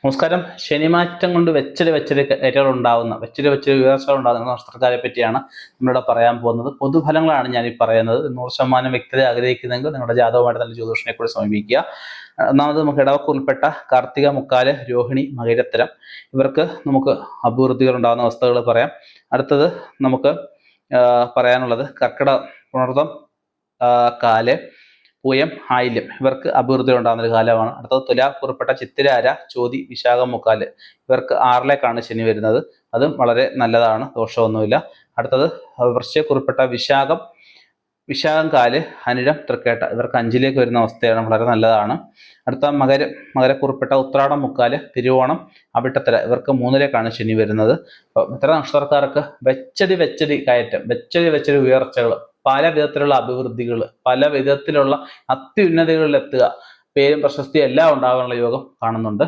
നമസ്കാരം. ശനിമാറ്റം കൊണ്ട് വെച്ചടി കയറ്റങ്ങൾ ഉണ്ടാകുന്ന വെച്ചടി ഉയർച്ചകൾ ഉണ്ടാകുന്ന നക്ഷത്രക്കാരെ പറ്റിയാണ് നമ്മളിവിടെ പറയാൻ പോകുന്നത്. പൊതുഫലങ്ങളാണ് ഞാൻ ഈ പറയുന്നത്. 100% വ്യക്തത ആഗ്രഹിക്കുന്നെങ്കിൽ നിങ്ങളുടെ ജാതകമായിട്ട് നല്ല ജ്യോതിഷനെ കൂടി സമീപിക്കുക. ഒന്നാമത് നമുക്ക് ഇടവക്ക് ഉൾപ്പെട്ട കാർത്തിക, മുക്കാല്, രോഹിണി, മകരത്തരം ഇവർക്ക് നമുക്ക് അഭിവൃദ്ധികൾ ഉണ്ടാകുന്ന അവസ്ഥകൾ പറയാം. അടുത്തത് നമുക്ക് പറയാനുള്ളത് കർക്കിടകം, പുണർതം, കാല്, പൂയം, ആയില്യം ഇവർക്ക് അഭിവൃദ്ധി ഉണ്ടാകുന്ന ഒരു കാലമാണ്. അടുത്തത് തുലാം കുറിപ്പെട്ട ചിത്തിരാര, ചോതി, വിശാഖം, മുക്കാല് ഇവർക്ക് 6ലേക്കാണ് ശനി വരുന്നത്. അതും വളരെ നല്ലതാണ്, ദോഷമൊന്നുമില്ല. അടുത്തത് വൃശ്ചിക കുറിപ്പെട്ട വിശാഖം കാല്, അനിഴം, തൃക്കേട്ട ഇവർക്ക് 5ലേക്ക് വരുന്ന അവസ്ഥയാണ്, വളരെ നല്ലതാണ്. അടുത്ത മകരക്കുറിപ്പെട്ട ഉത്രാടം, മുക്കാല്, തിരുവോണം, അവിട്ടത്തര ഇവർക്ക് 3ലേക്കാണ് ശനി വരുന്നത്. ഇത്തരം നക്ഷത്രക്കാർക്ക് വെച്ചടി കയറ്റം, വെച്ചടി ഉയർച്ചകൾ, പല വിധത്തിലുള്ള അഭിവൃദ്ധികൾ, പല വിധത്തിലുള്ള അത്യുന്നതികളിൽ എത്തുക, പേരും പ്രശസ്തിയും എല്ലാം ഉണ്ടാകാനുള്ള യോഗം കാണുന്നുണ്ട്.